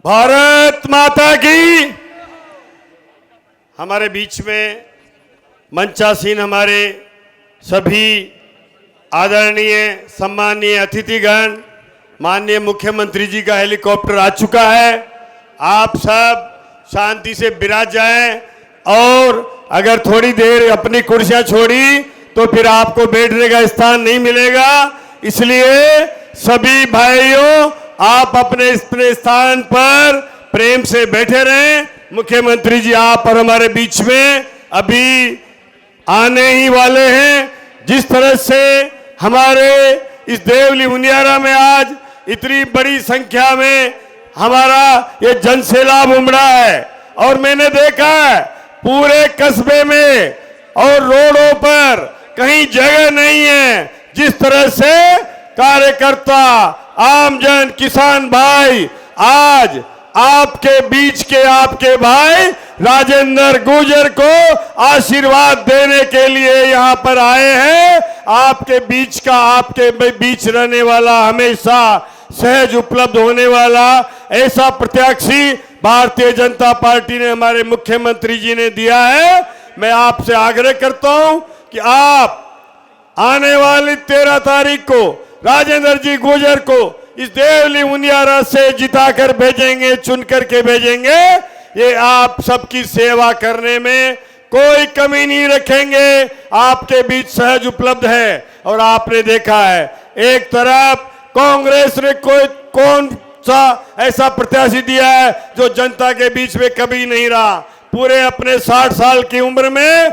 भारत माता की। हमारे बीच में मंचासीन हमारे सभी आदरणीय सम्माननीय अतिथिगण, माननीय मुख्यमंत्री जी का हेलीकॉप्टर आ चुका है। आप सब शांति से विराज जाएं और अगर थोड़ी देर अपनी कुर्सियां छोड़ी तो फिर आपको बैठने का स्थान नहीं मिलेगा। इसलिए सभी भाइयों, आप अपने अपने स्थान पर प्रेम से बैठे रहें। मुख्यमंत्री जी आप और हमारे बीच में अभी आने ही वाले हैं। जिस तरह से हमारे इस देवली उनियारा में आज इतनी बड़ी संख्या में हमारा ये जन सैलाब उमड़ा है और मैंने देखा है पूरे कस्बे में और रोडों पर कहीं जगह नहीं है। जिस तरह से कार्यकर्ता, आमजन, किसान भाई आज आपके बीच के आपके भाई राजेंद्र गुर्जर को आशीर्वाद देने के लिए यहाँ पर आए हैं। आपके बीच का, आपके बीच रहने वाला, हमेशा सहज उपलब्ध होने वाला ऐसा प्रत्याशी भारतीय जनता पार्टी ने, हमारे मुख्यमंत्री जी ने दिया है। मैं आपसे आग्रह करता हूं कि आप आने वाली 13 तारीख को राजेंद्र जी गुर्जर को इस देवली उनियारा से जिताकर भेजेंगे, चुन करके भेजेंगे। ये आप सबकी सेवा करने में कोई कमी नहीं रखेंगे। आपके बीच सहज उपलब्ध है और आपने देखा है एक तरफ कांग्रेस ने कौन सा ऐसा प्रत्याशी दिया है जो जनता के बीच में कभी नहीं रहा। पूरे अपने 60 साल की उम्र में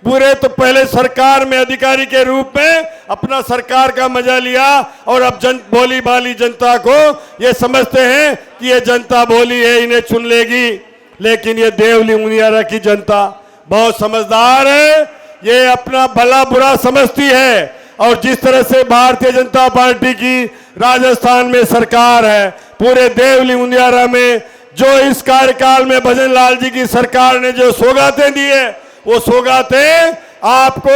पूरे तो पहले सरकार में अधिकारी के रूप में अपना सरकार का मजा लिया और अब भोली भाली जनता को ये समझते हैं कि ये जनता भोली है, इन्हें चुन लेगी। लेकिन ये देवली उनियारा की जनता बहुत समझदार है, ये अपना भला बुरा समझती है। और जिस तरह से भारतीय जनता पार्टी की राजस्थान में सरकार है, पूरे देवली उनियारा में जो इस कार्यकाल में भजन लाल जी की सरकार ने जो सौगातें दी है, वो सौगातें आपको,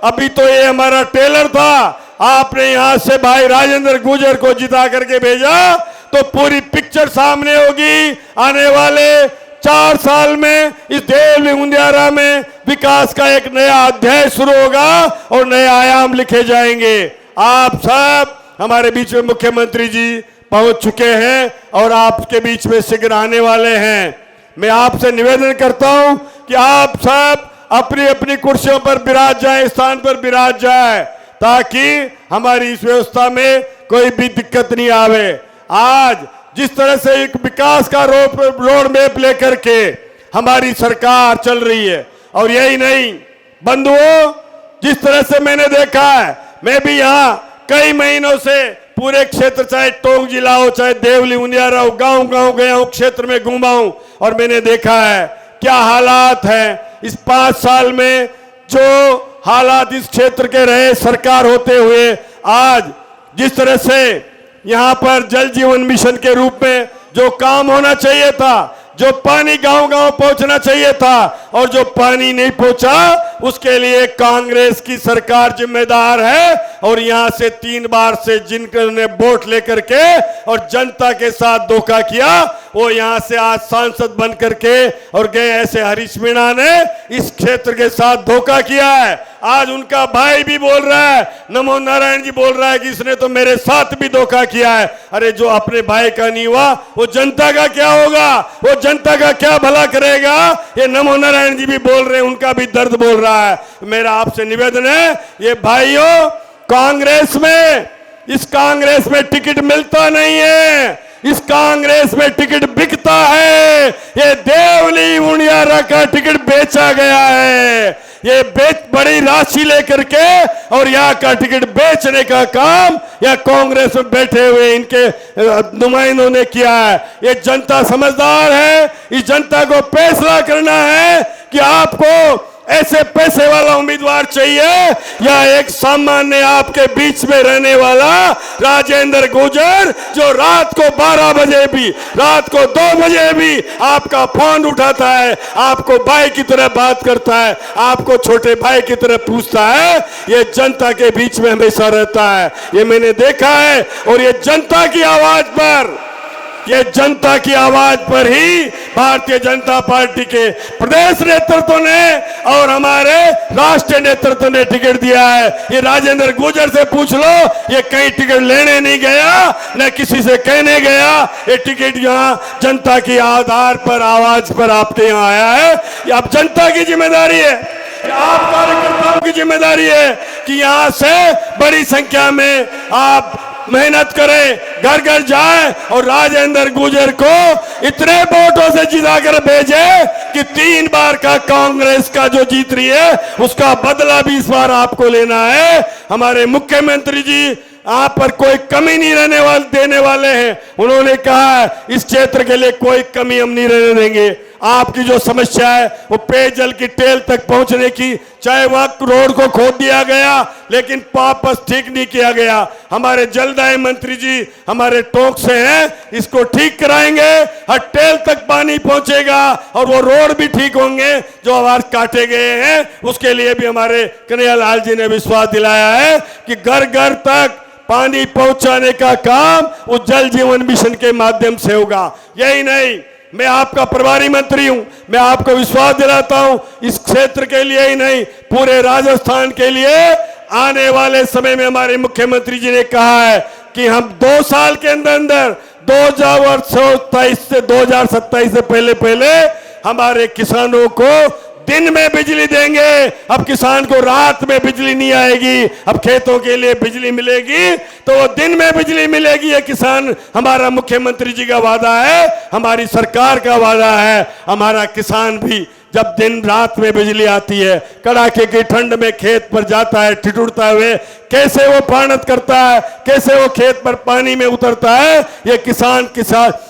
अभी तो ये हमारा टेलर था, आपने यहां से भाई राजेंद्र गुर्जर को जिता करके भेजा तो पूरी पिक्चर सामने होगी। आने वाले 4 साल में इस देवली उनियारा में विकास का एक नया अध्याय शुरू होगा और नए आयाम लिखे जाएंगे। आप सब हमारे बीच में मुख्यमंत्री जी पहुंच चुके हैं और आपके बीच में शीघ्र आने वाले हैं। मैं आपसे निवेदन करता हूं कि आप सब अपनी अपनी कुर्सियों पर विराज जाएं, स्थान पर विराज जाए, ताकि हमारी इस व्यवस्था में कोई भी दिक्कत नहीं आवे। आज जिस तरह से एक विकास का रोड मैप लेकर के हमारी सरकार चल रही है, और यही नहीं बंधुओं, जिस तरह से मैंने देखा है, मैं भी यहाँ कई महीनों से पूरे क्षेत्र, चाहे टोंक जिला हो, चाहे देवली उनियारा हो, गांव गांव गया हूं, क्षेत्र में घूमा हूं और मैंने देखा है क्या हालात हैं। इस 5 साल में जो हालात इस क्षेत्र के रहे सरकार होते हुए, आज जिस तरह से यहाँ पर जल जीवन मिशन के रूप में जो काम होना चाहिए था, जो पानी गांव गांव पहुंचना चाहिए था और जो पानी नहीं पहुंचा, उसके लिए कांग्रेस की सरकार जिम्मेदार है। और यहां से 3 बार से जिनने वोट लेकर के और जनता के साथ धोखा किया, वो यहां से आज सांसद बन करके और गए। ऐसे हरीश मीणा ने इस क्षेत्र के साथ धोखा किया है। आज उनका भाई भी बोल रहा है, नमो नारायण जी बोल रहा है कि इसने तो मेरे साथ भी धोखा किया है। अरे जो अपने भाई का नहीं हुआ वो जनता का क्या होगा, वो जनता का क्या भला करेगा। ये नमो नारायण जी भी बोल रहे हैं, उनका भी दर्द बोल रहा है। मेरा आपसे निवेदन है, ये भाइयों, कांग्रेस में, इस कांग्रेस में टिकट मिलता नहीं है, इस कांग्रेस में टिकट बिकता है। ये देवली उनियारा का टिकट बेचा गया है, ये बड़ी राशि लेकर के और यहाँ का टिकट बेचने का काम या कांग्रेस में बैठे हुए इनके नुमाइंदों ने किया है। ये जनता समझदार है, इस जनता को फैसला करना है कि आपको ऐसे पैसे वाला उम्मीदवार चाहिए या एक सामान्य आपके बीच में रहने वाला राजेंद्र गुर्जर, जो रात को 12 बजे भी, रात को 2 बजे भी आपका फोन उठाता है, आपको भाई की तरह बात करता है, आपको छोटे भाई की तरह पूछता है। ये जनता के बीच में हमेशा रहता है, ये मैंने देखा है। और ये जनता की आवाज पर ये जनता की आवाज पर ही भारतीय जनता पार्टी के प्रदेश नेतृत्व ने और हमारे राष्ट्रीय नेतृत्व ने टिकट दिया है। ये राजेंद्र गुर्जर से पूछ लो, ये कहीं टिकट लेने नहीं गया, न किसी से कहने गया। ये टिकट यहाँ जनता की आधार पर, आवाज पर आपके यहाँ आया है। ये अब जनता की जिम्मेदारी है, आप कार्यकर्ताओं की जिम्मेदारी है कि यहाँ से बड़ी संख्या में आप मेहनत करें, घर घर जाए और राजेंद्र गुर्जर को इतने वोटों से जिताकर भेजे कि 3 बार का कांग्रेस का जो जीत रही है उसका बदला भी इस बार आपको लेना है। हमारे मुख्यमंत्री जी आप पर कोई कमी नहीं देने वाले हैं। उन्होंने कहा है इस क्षेत्र के लिए कोई कमी हम नहीं रहने देंगे। आपकी जो समस्या है वो पेयजल की टेल तक पहुंचने की, चाहे वहां रोड को खोद दिया गया लेकिन वापस ठीक नहीं किया गया। हमारे जलदाय मंत्री जी हमारे टोंक से हैं, इसको ठीक कराएंगे, हर टेल तक पानी पहुंचेगा और वो रोड भी ठीक होंगे जो आवाज काटे गए हैं। उसके लिए भी हमारे कन्हैयालाल जी ने विश्वास दिलाया है कि घर घर तक पानी पहुंचाने का काम उस जल जीवन मिशन के माध्यम से होगा। यही नहीं, मैं आपका प्रभारी मंत्री हूं, मैं आपको विश्वास दिलाता हूं इस क्षेत्र के लिए ही नहीं पूरे राजस्थान के लिए आने वाले समय में हमारे मुख्यमंत्री जी ने कहा है कि हम 2 साल के अंदर अंदर 2027 से पहले हमारे किसानों को दिन में बिजली देंगे। अब किसान को रात में बिजली नहीं आएगी, अब खेतों के लिए बिजली मिलेगी तो वो दिन में बिजली मिलेगी। ये किसान हमारा मुख्यमंत्री जी का वादा है, हमारी सरकार का वादा है। हमारा किसान भी जब दिन रात में बिजली आती है, कड़ाके की ठंड में खेत पर जाता है ठिठुरता हुए, कैसे वो पानत करता है, कैसे वो खेत पर पानी में उतरता है, ये किसान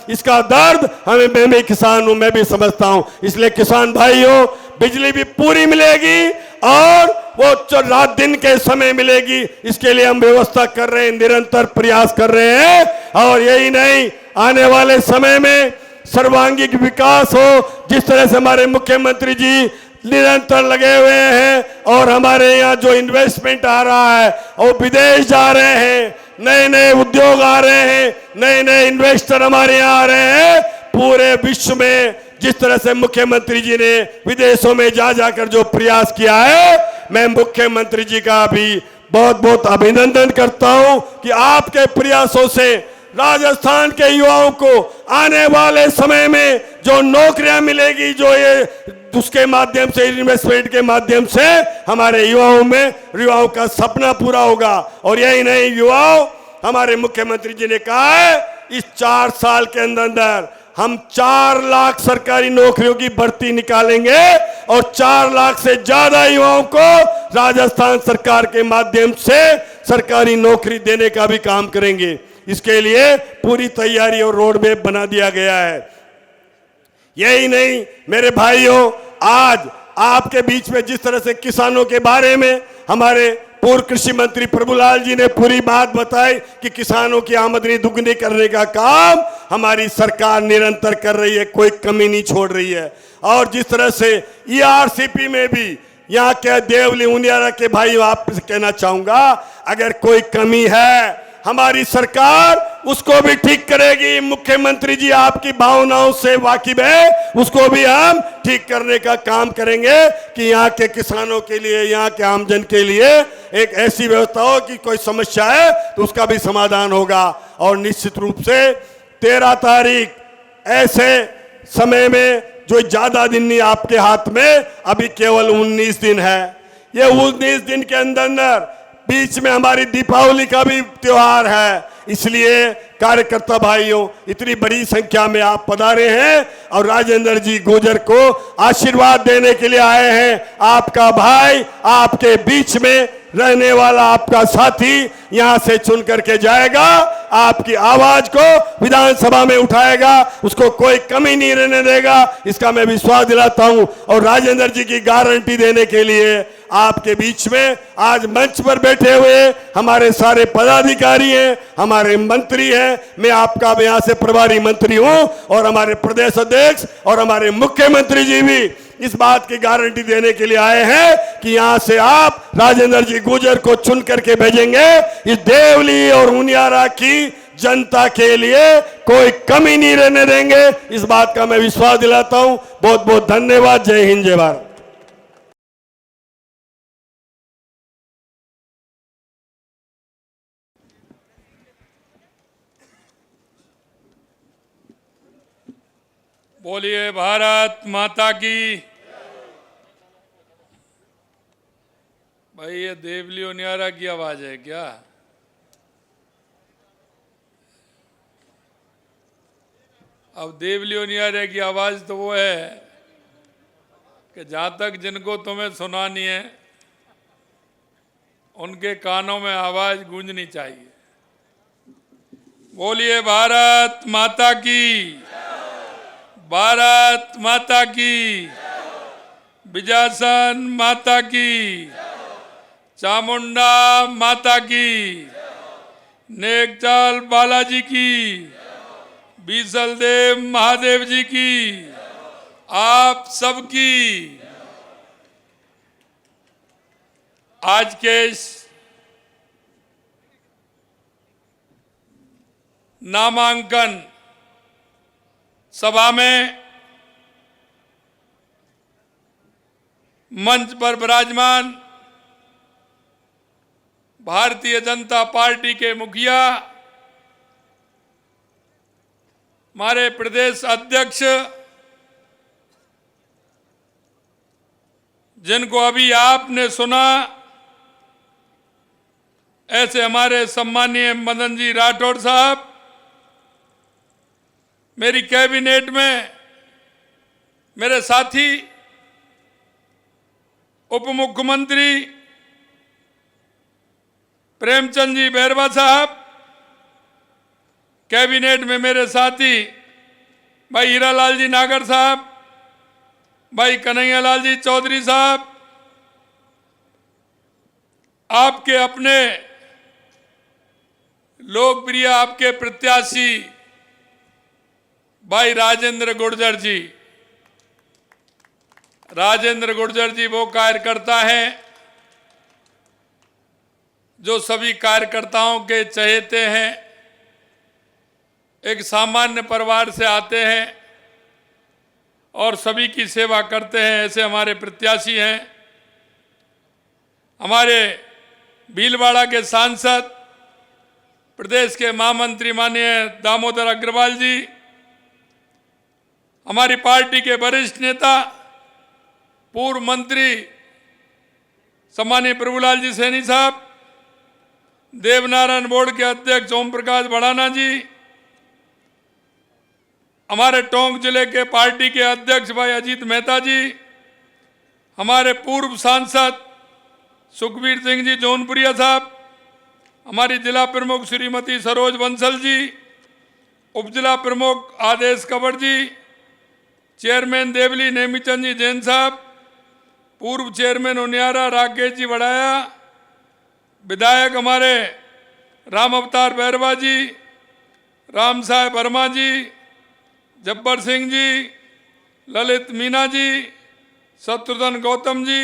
इसका दर्द मैं भी किसान हूं, मैं भी समझता हूं। इसलिए किसान भाइयों बिजली भी पूरी मिलेगी और वो रात दिन के समय मिलेगी, इसके लिए हम व्यवस्था कर रहे हैं, निरंतर प्रयास कर रहे हैं। और यही नहीं, आने वाले समय में सर्वांगीण विकास हो, जिस तरह से हमारे मुख्यमंत्री जी निरंतर लगे हुए हैं और हमारे यहाँ जो इन्वेस्टमेंट आ रहा है और विदेश जा रहे हैं, नए नए उद्योग आ रहे हैं, नए नए इन्वेस्टर हमारे यहाँ आ रहे हैं। पूरे विश्व में जिस तरह से मुख्यमंत्री जी ने विदेशों में जाकर जो प्रयास किया है, मैं मुख्यमंत्री जी का भी बहुत बहुत अभिनंदन करता हूं कि आपके प्रयासों से राजस्थान के युवाओं को आने वाले समय में जो नौकरियां मिलेगी, जो ये उसके माध्यम से, इन्वेस्टमेंट के माध्यम से हमारे युवाओं का सपना पूरा होगा। और यही नहीं, युवाओं हमारे मुख्यमंत्री जी ने कहा है इस 4 साल के अंदर हम 4 लाख सरकारी नौकरियों की भर्ती निकालेंगे और 4 लाख से ज्यादा युवाओं को राजस्थान सरकार के माध्यम से सरकारी नौकरी देने का भी काम करेंगे। इसके लिए पूरी तैयारी और रोड मैप बना दिया गया है। यही नहीं मेरे भाइयों, आज आपके बीच में जिस तरह से किसानों के बारे में हमारे पूर्व कृषि मंत्री प्रभुलाल जी ने पूरी बात बताई कि किसानों की आमदनी दुगनी करने का काम हमारी सरकार निरंतर कर रही है, कोई कमी नहीं छोड़ रही है। और जिस तरह से ERCP में भी यहाँ के देवली उनियारा के भाई आपसे कहना चाहूंगा, अगर कोई कमी है हमारी सरकार उसको भी ठीक करेगी। मुख्यमंत्री जी आपकी भावनाओं से वाकिफ है, उसको भी हम ठीक करने का काम करेंगे कि यहाँ के किसानों के लिए, यहाँ के आमजन के लिए एक ऐसी व्यवस्था हो कि कोई समस्या है तो उसका भी समाधान होगा। और निश्चित रूप से 13 तारीख ऐसे समय में जो ज्यादा दिन नहीं आपके हाथ में, अभी केवल 19 दिन है। ये 19 दिन के अंदर बीच में हमारी दीपावली का भी त्योहार है। इसलिए कार्यकर्ता भाइयों, इतनी बड़ी संख्या में आप पधारे हैं और राजेंद्र जी गुर्जर को आशीर्वाद देने के लिए आए हैं। आपका भाई आपके बीच में रहने वाला आपका साथी यहां से चुन करके जाएगा, आपकी आवाज को विधानसभा में उठाएगा, उसको कोई कमी नहीं रहने देगा, इसका मैं विश्वास दिलाता हूं। और राजेंद्र जी की गारंटी देने के लिए आपके बीच में आज मंच पर बैठे हुए हमारे सारे पदाधिकारी हैं, हमारे मंत्री हैं, मैं आपका यहां से प्रभारी मंत्री हूं और हमारे प्रदेश अध्यक्ष और हमारे मुख्यमंत्री जी भी इस बात की गारंटी देने के लिए आए हैं कि यहां से आप राजेंद्र जी गुर्जर को चुन करके भेजेंगे। इस देवली और उनियारा की जनता के लिए कोई कमी नहीं रहने देंगे। इस बात का मैं विश्वास दिलाता हूं। बहुत बहुत धन्यवाद। जय हिंद, जय भारत। बोलिए भारत माता की। भाई ये देवली ओनियारा की आवाज है क्या? अब देवली ओनियारा की आवाज तो वो है कि जहां तक जिनको तुम्हें सुनानी है उनके कानों में आवाज गूंजनी चाहिए। बोलिए भारत माता की, भारत माता की, बिजासन माता की, चामुंडा माता की, नेकचाल बालाजी की, बीसल देव महादेव जी की, आप सबकी। आज के इस नामांकन सभा में मंच पर विराजमान भारतीय जनता पार्टी के मुखिया, हमारे प्रदेश अध्यक्ष, जिनको अभी आपने सुना, ऐसे हमारे सम्मानीय मदन जी राठौड़ साहब, मेरी कैबिनेट में मेरे साथी उप मुख्यमंत्री प्रेमचंद जी बैरवा साहब, कैबिनेट में मेरे साथी भाई हीरालाल जी नागर साहब, भाई कन्हैयालाल जी चौधरी साहब, आपके अपने लोकप्रिय आपके प्रत्याशी भाई राजेंद्र गुर्जर जी। राजेंद्र गुर्जर जी वो कार्यकर्ता हैं जो सभी कार्यकर्ताओं के चहेते हैं, एक सामान्य परिवार से आते हैं और सभी की सेवा करते हैं। ऐसे हमारे प्रत्याशी हैं। हमारे भीलवाड़ा के सांसद, प्रदेश के महामंत्री माननीय दामोदर अग्रवाल जी, हमारी पार्टी के वरिष्ठ नेता पूर्व मंत्री सम्मानीय प्रभुलाल जी सैनी साहब, देवनारायण बोर्ड के अध्यक्ष ओम प्रकाश भड़ाना जी, हमारे टोंक जिले के पार्टी के अध्यक्ष भाई अजीत मेहता जी, हमारे पूर्व सांसद सुखबीर सिंह जी जौनपुरिया साहब, हमारी जिला प्रमुख श्रीमती सरोज बंसल जी, उपजिला प्रमुख आदेश कंवर जी, चेयरमैन देवली नेमीचंद जी जैन साहब, पूर्व चेयरमैन ओनियारा राकेश जी बढ़ाया, विधायक हमारे राम अवतार बैरवा जी, राम साहेब वर्मा जी, जब्बर सिंह जी, ललित मीना जी, शत्रुघ्न गौतम जी,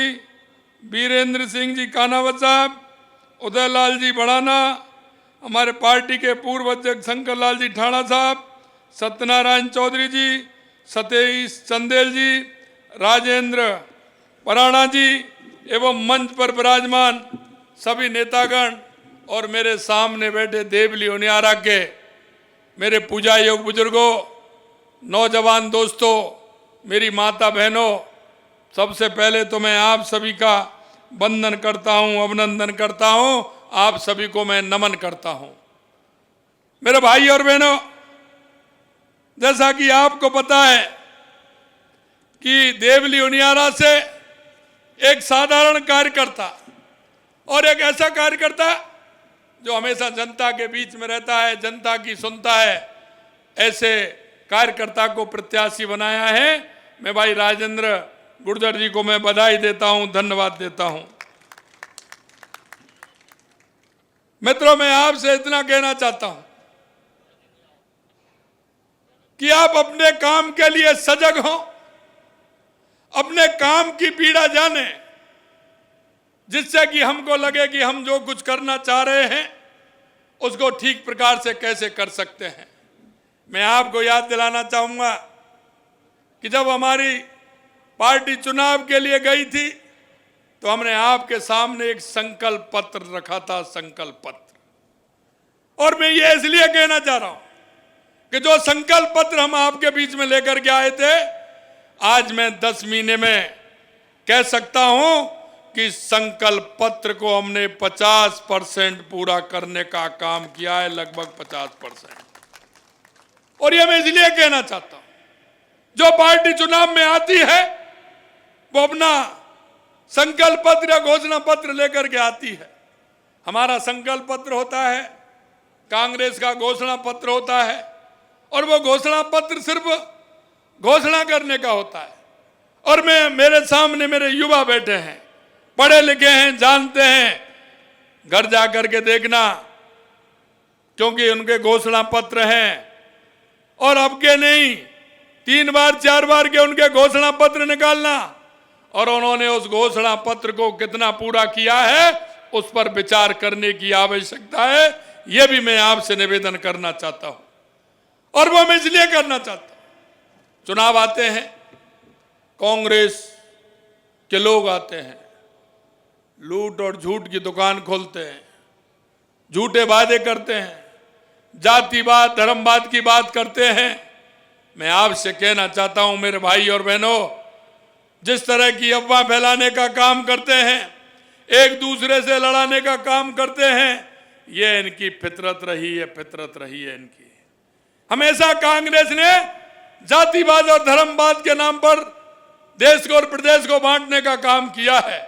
वीरेंद्र सिंह जी कानावत साहब, उदयलाल जी बढ़ाना, हमारे पार्टी के पूर्व अध्यक्ष शंकर लाल जी ठाणा साहब, सत्यनारायण चौधरी जी, सतीश चंदेल जी, राजेंद्र पराणा जी एवं मंच पर विराजमान सभी नेतागण और मेरे सामने बैठे देवली ओनियारा के मेरे पूजा योग बुजुर्गों, नौजवान दोस्तों, मेरी माता बहनों, सबसे पहले तो मैं आप सभी का वंदन करता हूं, अभिनंदन करता हूं। आप सभी को मैं नमन करता हूं। मेरे भाई और बहनों, जैसा कि आपको पता है कि देवली ओनियारा से एक साधारण कार्यकर्ता और एक ऐसा कार्यकर्ता जो हमेशा जनता के बीच में रहता है, जनता की सुनता है, ऐसे कार्यकर्ता को प्रत्याशी बनाया है। मैं भाई राजेंद्र गुर्जर जी को मैं बधाई देता हूं, धन्यवाद देता हूं। मित्रों, मैं आपसे इतना कहना चाहता हूं कि आप अपने काम के लिए सजग हो, अपने काम की पीड़ा जाने, जिससे कि हमको लगे कि हम जो कुछ करना चाह रहे हैं उसको ठीक प्रकार से कैसे कर सकते हैं। मैं आपको याद दिलाना चाहूंगा कि जब हमारी पार्टी चुनाव के लिए गई थी तो हमने आपके सामने एक संकल्प पत्र रखा था, संकल्प पत्र। और मैं ये इसलिए कहना चाह रहा हूं कि जो संकल्प पत्र हम आपके बीच में लेकर के आए थे, आज मैं 10 महीने में कह सकता हूं कि संकल्प पत्र को हमने 50% पूरा करने का काम किया है, लगभग 50%। और ये मैं इसलिए कहना चाहता हूं, जो पार्टी चुनाव में आती है वो अपना संकल्प पत्र या घोषणा पत्र लेकर के आती है। हमारा संकल्प पत्र होता है, कांग्रेस का घोषणा पत्र होता है, और वो घोषणा पत्र सिर्फ घोषणा करने का होता है। और मेरे सामने मेरे युवा बैठे हैं, पढ़े लिखे हैं, जानते हैं, घर जा करके देखना, क्योंकि उनके घोषणा पत्र हैं। और अब के नहीं, 3 बार 4 बार के उनके घोषणा पत्र निकालना, और उन्होंने उस घोषणा पत्र को कितना पूरा किया है उस पर विचार करने की आवश्यकता है। यह भी मैं आपसे निवेदन करना चाहता हूं, और वो मैं इसलिए करना चाहता हूं। चुनाव आते हैं, कांग्रेस के लोग आते हैं, लूट और झूठ की दुकान खोलते हैं, झूठे वादे करते हैं, जातिवाद धर्मवाद की बात करते हैं। मैं आपसे कहना चाहता हूं मेरे भाई और बहनों, जिस तरह की अफवाह फैलाने का काम करते हैं, एक दूसरे से लड़ाने का काम करते हैं, ये इनकी फितरत रही है, फितरत रही है इनकी। हमेशा कांग्रेस ने जातिवाद और धर्मवाद के नाम पर देश को और प्रदेश को बांटने का काम किया है।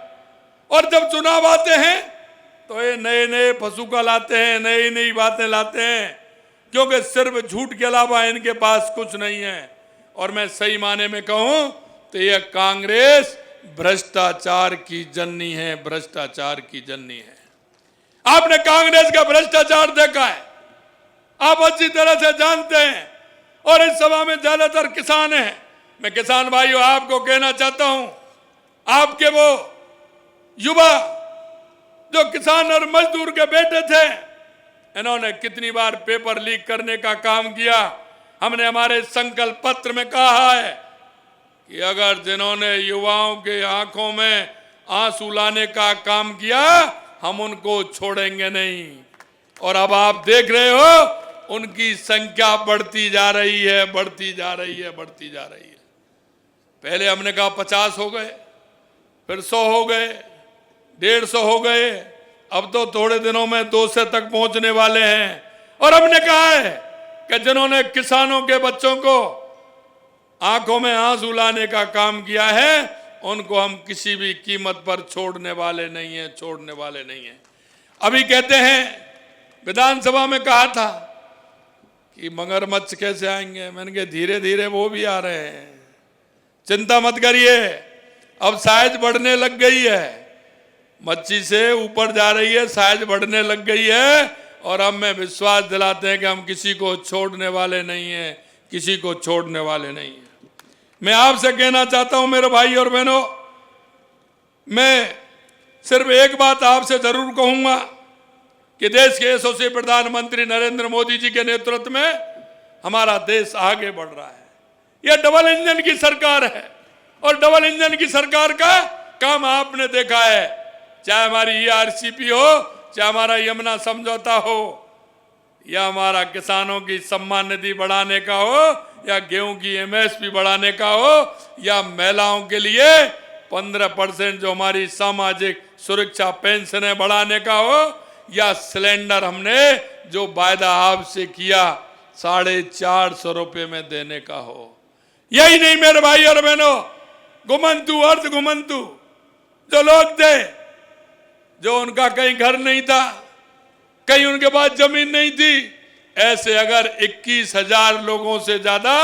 और जब चुनाव आते हैं तो ये नए नए फसूका लाते हैं, नई नई बातें लाते हैं, क्योंकि सिर्फ झूठ के अलावा इनके पास कुछ नहीं है। और मैं सही माने में कहूं तो यह कांग्रेस भ्रष्टाचार की जननी है, भ्रष्टाचार की जननी है। आपने कांग्रेस का भ्रष्टाचार देखा है, आप अच्छी तरह से जानते हैं। और इस सभा में ज्यादातर किसान हैं। मैं किसान भाइयों आपको कहना चाहता हूं, आपके वो युवा जो किसान और मजदूर के बेटे थे, इन्होंने कितनी बार पेपर लीक करने का काम किया। हमने हमारे संकल्प पत्र में कहा है कि अगर जिन्होंने युवाओं के आंखों में आंसू लाने का काम किया, हम उनको छोड़ेंगे नहीं। और अब आप देख रहे हो उनकी संख्या बढ़ती जा रही है, बढ़ती जा रही है, बढ़ती जा रही है। पहले हमने कहा 50 हो गए, फिर 100 हो गए, 150 हो गए, अब तो थोड़े दिनों में 200 तक पहुंचने वाले हैं। और हमने कहा है कि जिन्होंने किसानों के बच्चों को आंखों में आंसू लाने का काम किया है, उनको हम किसी भी कीमत पर छोड़ने वाले नहीं हैं, छोड़ने वाले नहीं हैं। अभी कहते हैं, विधानसभा में कहा था कि मगरमच्छ कैसे आएंगे, मैंने कहा धीरे धीरे वो भी आ रहे हैं, चिंता मत करिए। अब साइज बढ़ने लग गई है, मच्छी से ऊपर जा रही है, साइज बढ़ने लग गई है। और अब मैं विश्वास दिलाते हैं कि हम किसी को छोड़ने वाले नहीं हैं, किसी को छोड़ने वाले नहीं हैं। मैं आपसे कहना चाहता हूं मेरे भाई और बहनों, मैं सिर्फ एक बात आपसे जरूर कहूंगा कि देश के यशस्वी प्रधानमंत्री नरेंद्र मोदी जी के नेतृत्व में हमारा देश आगे बढ़ रहा है। यह डबल इंजन की सरकार है, और डबल इंजन की सरकार का काम आपने देखा है, चाहे हमारी ERCP हो, चाहे हमारा यमुना समझौता हो, या हमारा किसानों की सम्मान निधि बढ़ाने का हो, या गेहूं की MSP बढ़ाने का हो, या महिलाओं के लिए 15% जो हमारी सामाजिक सुरक्षा पेंशन बढ़ाने का हो, या सिलेंडर हमने जो वायदा आपसे किया 450 रुपये में देने का हो। यही नहीं मेरे भाई और बहनों, घुमंतु अर्ध घुमंतु जो लोग थे, जो उनका कहीं घर नहीं था, कहीं उनके पास जमीन नहीं थी, ऐसे अगर 21,000 लोगों से ज्यादा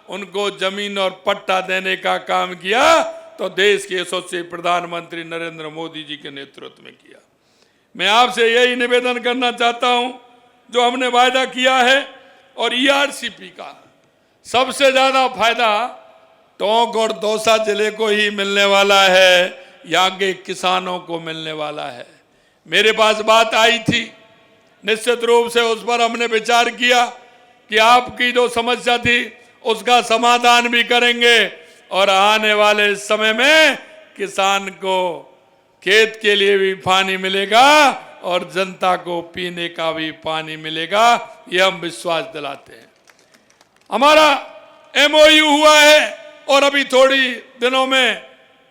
उनको जमीन और पट्टा देने का काम किया तो देश के यशस्वी प्रधानमंत्री नरेंद्र मोदी जी के नेतृत्व में किया। मैं आपसे यही निवेदन करना चाहता हूं, जो हमने वायदा किया है, और ERCP का सबसे ज्यादा फायदा टोंक और दौसा जिले को ही मिलने वाला है, यहाँ के किसानों को मिलने वाला है। मेरे पास बात आई थी निश्चित रूप से उस पर हमने विचार किया कि आपकी जो समस्या थी उसका समाधान भी करेंगे और आने वाले समय में किसान को खेत के लिए भी पानी मिलेगा और जनता को पीने का भी पानी मिलेगा, ये हम विश्वास दिलाते हैं। हमारा एमओयू हुआ है और अभी थोड़ी दिनों में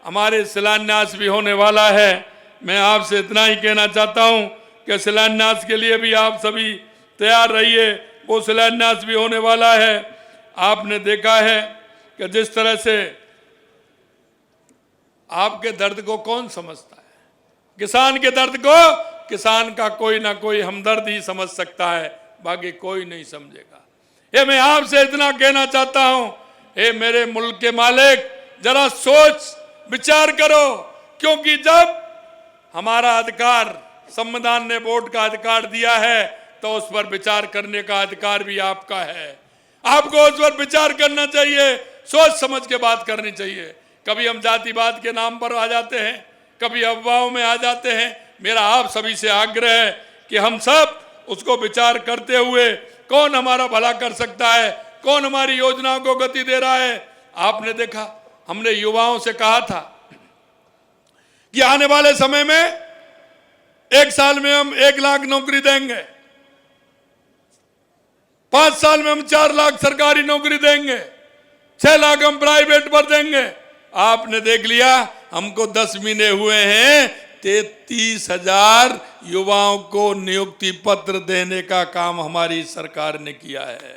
हमारे शिलान्यास भी होने वाला है। मैं आपसे इतना ही कहना चाहता हूं कि शिलान्यास के लिए भी आप सभी तैयार रहिए, वो शिलान्यास भी होने वाला है। आपने देखा है कि जिस तरह से आपके दर्द को कौन समझता है, किसान के दर्द को किसान का कोई ना कोई हमदर्द ही समझ सकता है, बाकी कोई नहीं समझेगा। ये मैं आपसे इतना कहना चाहता हूं, हे मेरे मुल्क के मालिक, जरा सोच विचार करो, क्योंकि जब हमारा अधिकार, संविधान ने वोट का अधिकार दिया है, तो उस पर विचार करने का अधिकार भी आपका है। आपको उस पर विचार करना चाहिए, सोच समझ के बात करनी चाहिए। कभी हम जातिवाद के नाम पर आ जाते हैं, कभी अफवाहों में आ जाते हैं। मेरा आप सभी से आग्रह है कि हम सब उसको विचार करते हुए, कौन हमारा भला कर सकता है, कौन हमारी योजनाओं को गति दे रहा है। आपने देखा, हमने युवाओं से कहा था कि आने वाले समय में 1 साल में हम 1 लाख नौकरी देंगे, 5 साल में हम 4 लाख सरकारी नौकरी देंगे, 6 लाख हम प्राइवेट पर देंगे। आपने देख लिया, हमको 10 महीने हुए हैं, 33,000 युवाओं को नियुक्ति पत्र देने का काम हमारी सरकार ने किया है।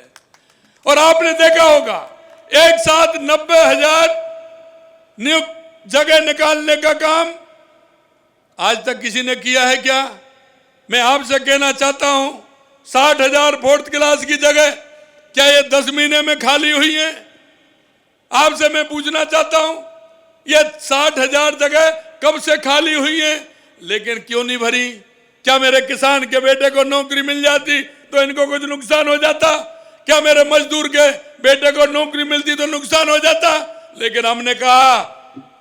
और आपने देखा होगा, एक साथ 90,000 नियुक्त जगह निकालने का काम आज तक किसी ने किया है क्या? मैं आपसे कहना चाहता हूं, 60,000 फोर्थ क्लास की जगह क्या ये 10 महीने में खाली हुई है? आपसे मैं पूछना चाहता हूं, ये 60,000 जगह कब से खाली हुई है, लेकिन क्यों नहीं भरी? क्या मेरे किसान के बेटे को नौकरी मिल जाती तो इनको कुछ नुकसान हो जाता? क्या मेरे मजदूर के बेटे को नौकरी मिलती तो नुकसान हो जाता? लेकिन हमने कहा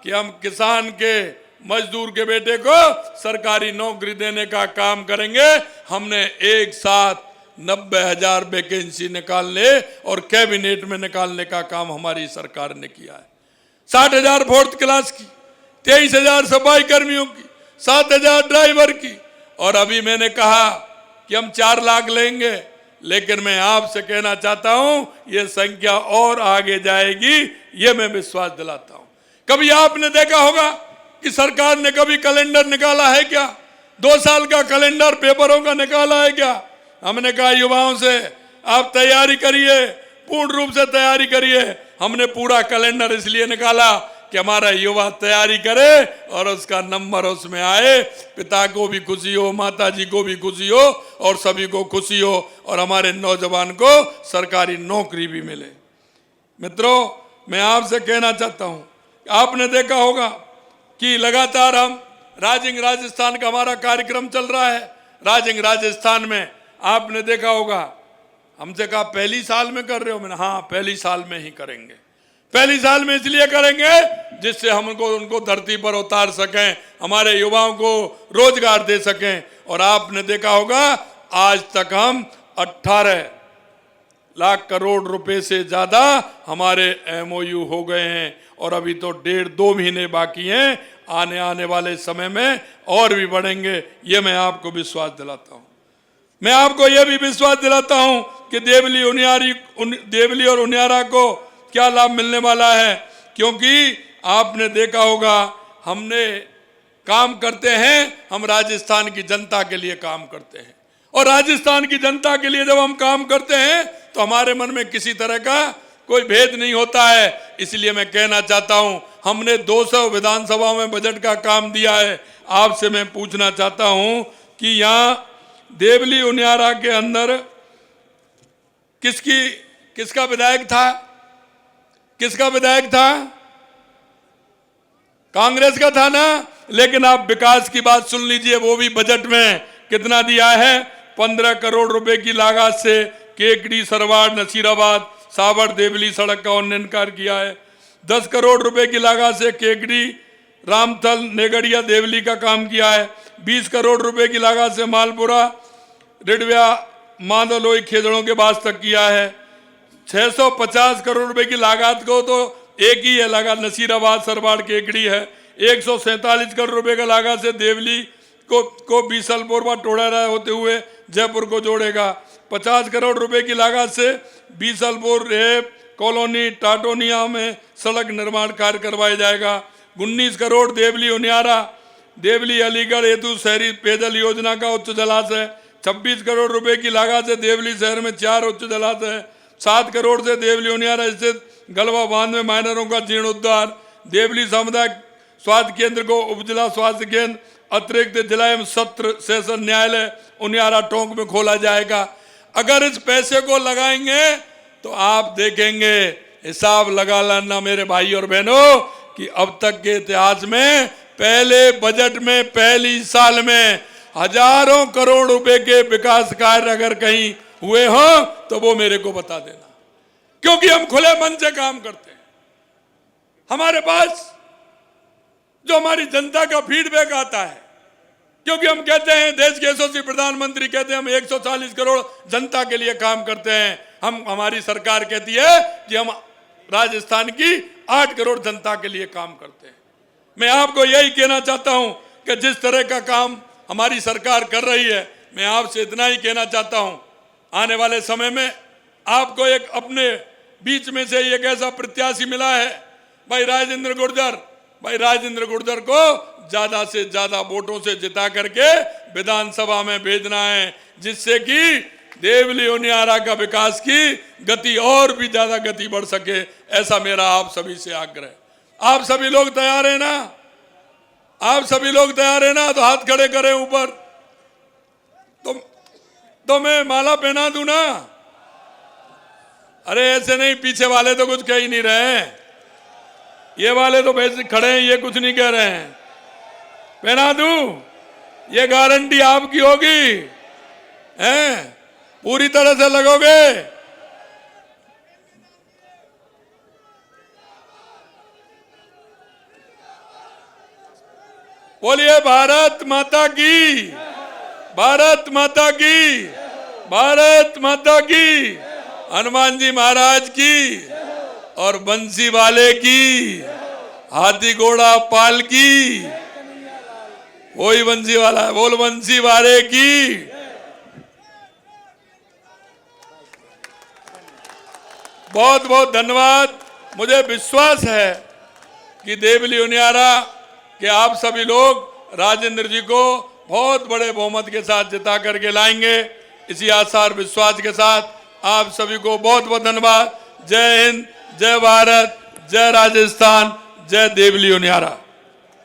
कि हम किसान के मजदूर के बेटे को सरकारी नौकरी देने का काम करेंगे। हमने एक साथ 90,000 वैकेंसी निकालने और कैबिनेट में निकालने का काम हमारी सरकार ने किया है। 60,000 फोर्थ क्लास की, 23,000 सफाई कर्मियों की, 7,000 ड्राइवर की, और अभी मैंने कहा कि हम 4 लाख लेंगे। लेकिन मैं आपसे कहना चाहता हूं, ये संख्या और आगे जाएगी, ये मैं विश्वास दिलाता हूं। कभी आपने देखा होगा कि सरकार ने कभी कैलेंडर निकाला है क्या? 2 साल का कैलेंडर पेपरों का निकाला है क्या? हमने कहा युवाओं से, आप तैयारी करिए, पूर्ण रूप से तैयारी करिए। हमने पूरा कैलेंडर इसलिए निकाला कि हमारा युवा तैयारी करे और उसका नंबर उसमें आए, पिता को भी खुशी हो, माता जी को भी खुशी हो और सभी को खुशी हो, और हमारे नौजवान को सरकारी नौकरी भी मिले। मित्रों, मैं आपसे कहना चाहता हूं, आपने देखा होगा कि लगातार हम राजिंग राजस्थान का हमारा कार्यक्रम चल रहा है। राजिंग राजस्थान में आपने देखा होगा, हमसे कहा पहली साल में कर रहे हो? मैंने हाँ, पहली साल में ही करेंगे। पहली साल में इसलिए करेंगे जिससे हमको उनको धरती पर उतार सकें, हमारे युवाओं को रोजगार दे सकें। और आपने देखा होगा, आज तक हम 18 लाख करोड़ रुपए से ज्यादा हमारे एमओयू हो गए हैं, और अभी तो 1.5-2 महीने बाकी हैं। आने वाले समय में और भी बढ़ेंगे, ये मैं आपको विश्वास दिलाता हूं। मैं आपको यह भी विश्वास दिलाता हूं कि देवली और उनियारा को क्या लाभ मिलने वाला है, क्योंकि आपने देखा होगा, हमने काम करते हैं, हम राजस्थान की जनता के लिए काम करते हैं, और राजस्थान की जनता के लिए जब हम काम करते हैं तो हमारे मन में किसी तरह का कोई भेद नहीं होता है। इसलिए मैं कहना चाहता हूं, हमने 200 विधानसभा में बजट का काम दिया है। आपसे मैं पूछना चाहता हूं कि यहां देवली उनियारा के अंदर किसका विधायक था? किसका विधायक था? कांग्रेस का था ना। लेकिन आप विकास की बात सुन लीजिए, वो भी बजट में कितना दिया है? 15 करोड़ रुपए की लागत से केकड़ी, सरवाड़, नसीराबाद, सावर, देवली सड़क का उन्नयन कार्य किया है। 10 करोड़ रुपए की लागत से केकड़ी, रामथल, नेगड़िया, देवली का काम किया है। 20 करोड़ रुपए की लागत से मालपुरा, रिडव्या मांदलोई खेजड़ों के पास तक किया है। 650 करोड़ रुपए की लागत को तो एक ही है लागत, नसीराबाद सरवाड़ केकड़ी है। 147 करोड़ रुपए का लागत से देवली को बीसलपुर व टोड़ारा होते हुए जयपुर को जोड़ेगा। 50 करोड़ रुपए की लागत से बीसलपुर रेप कॉलोनी टाटोनिया में सड़क निर्माण कार्य करवाया जाएगा। 19 करोड़ देवली उनियारा देवली अलीगढ़ हेतु शहरी पेयजल योजना का उच्च जलाशय। 26 करोड़ रुपए की लागत से देवली शहर में 4 उच्च जलाशय। 7 करोड़ से देवली उनियारा स्थित गलवा बांध में माइनरों का जीर्णोद्धार। देवली सामुदायिक स्वास्थ्य केंद्र को उपजिला स्वास्थ्य केंद्र अतिरिक्त जिला एवं सत्र सेशन न्यायालय उनियारा टोंक में खोला जाएगा। अगर इस पैसे को लगाएंगे तो आप देखेंगे, हिसाब लगा लेना मेरे भाई और बहनों, कि अब तक के इतिहास में पहले बजट में पहली साल में हजारों करोड़ रुपए के विकास कार्य अगर कहीं हुए हो तो वो मेरे को बता देना, क्योंकि हम खुले मन से काम करते हैं। हमारे पास जो हमारी जनता का फीडबैक आता है, क्योंकि हम कहते हैं देश के यशस्वी प्रधानमंत्री कहते हैं हम 140 करोड़ जनता के लिए काम करते हैं। हमारी सरकार कहती है कि हम राजस्थान की 8 करोड़ जनता के लिए काम करते हैं। मैं आपको यही कहना चाहता हूं कि जिस तरह का काम हमारी सरकार कर रही है, मैं आपसे इतना ही कहना चाहता हूं, आने वाले समय में आपको एक अपने बीच में से एक ऐसा प्रत्याशी मिला है भाई राजेंद्र गुर्जर को ज्यादा से ज्यादा वोटों से जिता करके विधानसभा में भेजना है, जिससे कि देवली उनियारा का विकास की गति और भी ज्यादा गति बढ़ सके। ऐसा मेरा आप सभी से आग्रह। आप सभी लोग तैयार हैं ना? आप सभी लोग तैयार हैं ना? तो हाथ खड़े करें ऊपर। तो मैं माला पहना दूं ना? अरे ऐसे नहीं, पीछे वाले तो कुछ कह ही नहीं रहे हैं, ये वाले तो वैसे खड़े हैं, ये कुछ नहीं कह रहे हैं। पहना दूं? ये गारंटी आपकी होगी, हैं? पूरी तरह से लगोगे? बोलिए भारत माता की, भारत माता की, भारत माता की, हनुमान जी महाराज की और बंसी वाले की, हाथी घोड़ा पाल की, वही बंसी वाला है, बोल बंसी वाले की। बहुत बहुत धन्यवाद। मुझे विश्वास है कि देवली उनियारा के आप सभी लोग राजेंद्र जी को बहुत बड़े बहुमत के साथ जिता करके लाएंगे। इसी आशा और विश्वास के साथ आप सभी को बहुत बहुत धन्यवाद। जय हिंद, जय भारत, जय राजस्थान, जय देवली उनियारा।